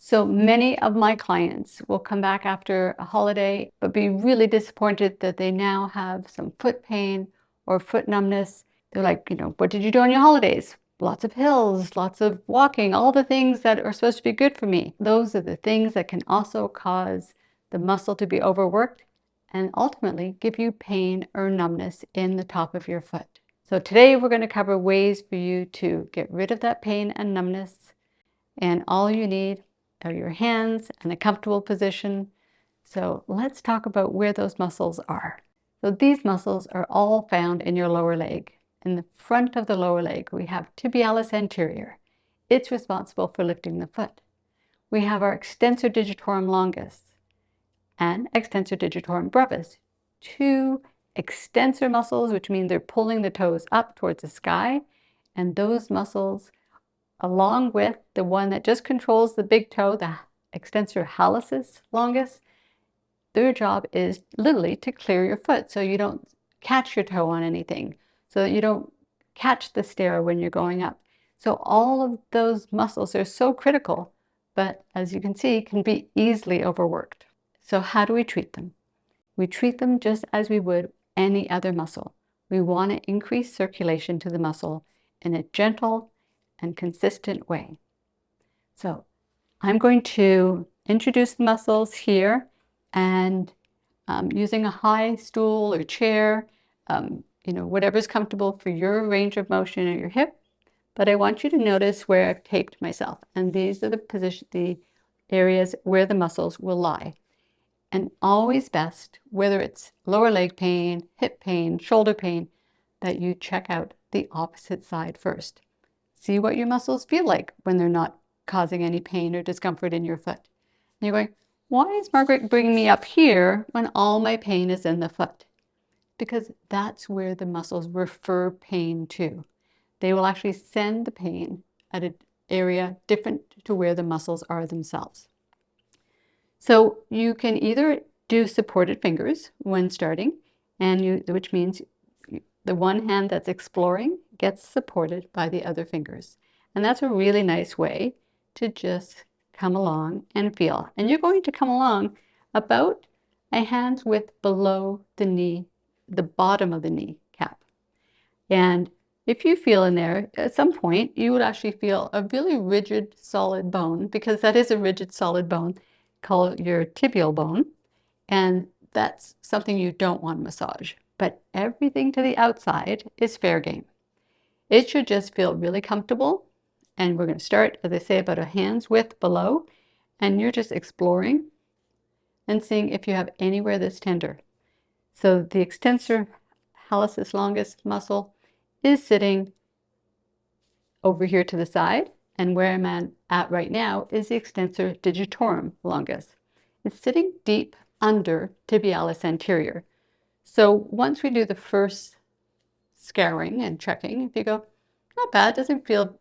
So many of my clients will come back after a holiday, but be really disappointed that they now have some foot pain or foot numbness. They're like, what did you do on your holidays? Lots of hills, lots of walking, all the things that are supposed to be good for me. Those are the things that can also cause the muscle to be overworked and ultimately give you pain or numbness in the top of your foot. So today we're going to cover ways for you to get rid of that pain and numbness. And all you need are your hands and a comfortable position. So let's talk about where those muscles are. So these muscles are all found in your lower leg. In the front of the lower leg, we have tibialis anterior. It's responsible for lifting the foot. We have our extensor digitorum longus and extensor digitorum brevis, two extensor muscles, which mean they're pulling the toes up towards the sky. And those muscles, along with the one that just controls the big toe, the extensor hallucis longus, their job is literally to clear your foot so you don't catch your toe on anything, so that you don't catch the stair when you're going up. So all of those muscles are so critical, but as you can see, can be easily overworked. So how do we treat them? We treat them just as we would any other muscle. We want to increase circulation to the muscle in a gentle and consistent way. So I'm going to introduce the muscles here, and using a high stool or chair, whatever's comfortable for your range of motion or your hip. But I want you to notice where I've taped myself. And these are the areas where the muscles will lie. And always best, whether it's lower leg pain, hip pain, shoulder pain, that you check out the opposite side first. See what your muscles feel like when they're not causing any pain or discomfort in your foot. And you're going, why is Margaret bringing me up here when all my pain is in the foot? Because that's where the muscles refer pain to. They will actually send the pain at an area different to where the muscles are themselves. So you can either do supported fingers when starting, which means the one hand that's exploring gets supported by the other fingers. And that's a really nice way to just come along and feel. And you're going to come along about a hand's width below the knee, the bottom of the kneecap. And if you feel in there, at some point, you would actually feel a really rigid, solid bone, because that is a rigid, solid bone, called your tibial bone. And that's something you don't want to massage. But everything to the outside is fair game. It should just feel really comfortable. And we're going to start, as I say, about a hand's width below. And you're just exploring and seeing if you have anywhere that's tender. So the extensor hallucis longus muscle is sitting over here to the side. And where I'm at right now is the extensor digitorum longus. It's sitting deep under tibialis anterior. So once we do the first scouring and checking, if you go, not bad, doesn't feel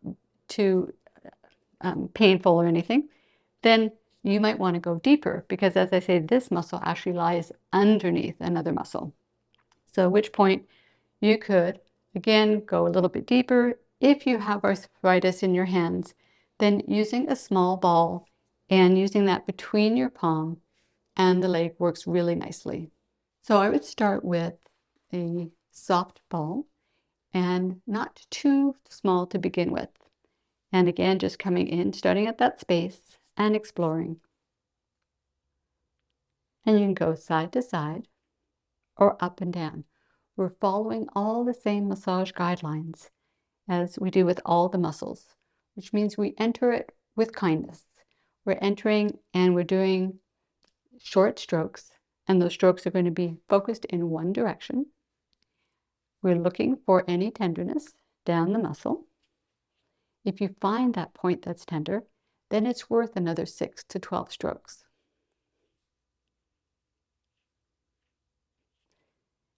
too painful or anything, then you might want to go deeper, because as I say, this muscle actually lies underneath another muscle. So at which point you could, again, go a little bit deeper. If you have arthritis in your hands, then using a small ball and using that between your palm and the leg works really nicely. So I would start with a soft ball, and not too small to begin with. And again, just coming in, starting at that space and exploring. And you can go side to side or up and down. We're following all the same massage guidelines as we do with all the muscles, which means we enter it with kindness. We're entering and we're doing short strokes, and those strokes are going to be focused in one direction. We're looking for any tenderness down the muscle. If you find that point that's tender, then it's worth another 6 to 12 strokes.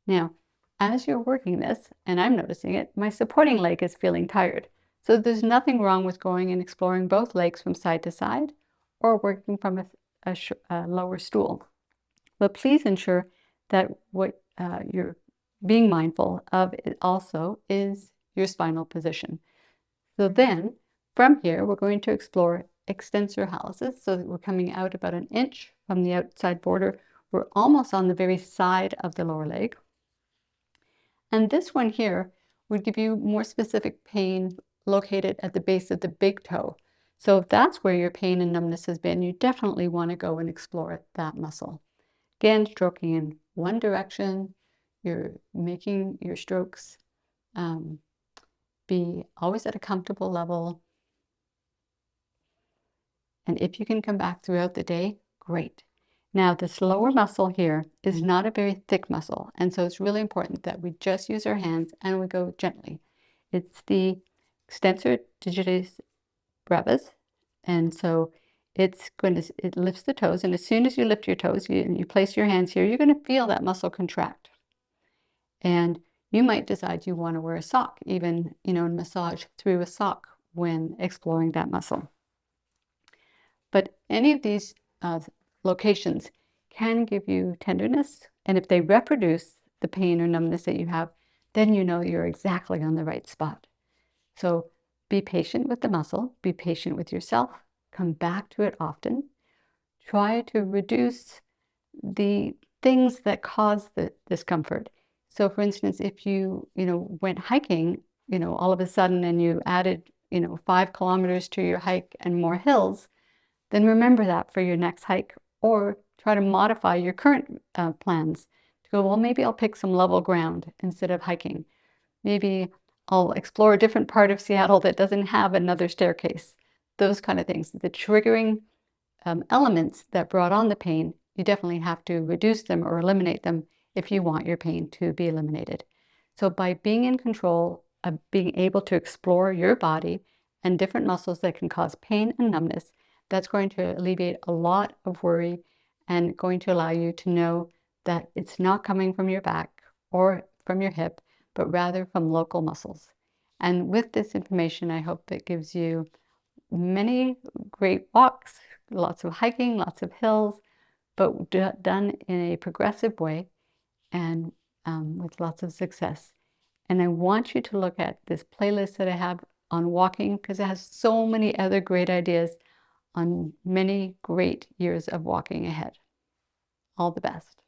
Now, as you're working this, and I'm noticing it, my supporting leg is feeling tired. So there's nothing wrong with going and exploring both legs from side to side, or working from a lower stool. But please ensure that what you're being mindful of also is your spinal position. So then, from here, we're going to explore extensor hallucis, so that we're coming out about an inch from the outside border. We're almost on the very side of the lower leg. And this one here would give you more specific pain located at the base of the big toe. So if that's where your pain and numbness has been, you definitely want to go and explore that muscle. Again, stroking in one direction, you're making your strokes be always at a comfortable level. And if you can come back throughout the day, great. Now, this lower muscle here is not a very thick muscle, and so it's really important that we just use our hands and we go gently. It's the extensor digitalis brevis, and so it lifts the toes, and as soon as you lift your toes, you place your hands here, you're going to feel that muscle contract. And you might decide you want to wear a sock, even, and massage through a sock when exploring that muscle. But any of these locations can give you tenderness, and if they reproduce the pain or numbness that you have, then you know you're exactly on the right spot. So be patient with the muscle, be patient with yourself, come back to it often. Try to reduce the things that cause the discomfort. So for instance, if you, went hiking, all of a sudden and you added, 5 kilometers to your hike and more hills, then remember that for your next hike, or try to modify your current plans to go, well, maybe I'll pick some level ground instead of hiking. Maybe I'll explore a different part of Seattle that doesn't have another staircase. Those kind of things. The triggering elements that brought on the pain, you definitely have to reduce them or eliminate them if you want your pain to be eliminated. So by being in control of being able to explore your body and different muscles that can cause pain and numbness, that's going to alleviate a lot of worry and going to allow you to know that it's not coming from your back or from your hip, but rather from local muscles. And with this information, I hope it gives you many great walks, lots of hiking, lots of hills, but done in a progressive way and with lots of success. And I want you to look at this playlist that I have on walking, because it has so many other great ideas on many great years of walking ahead. All the best.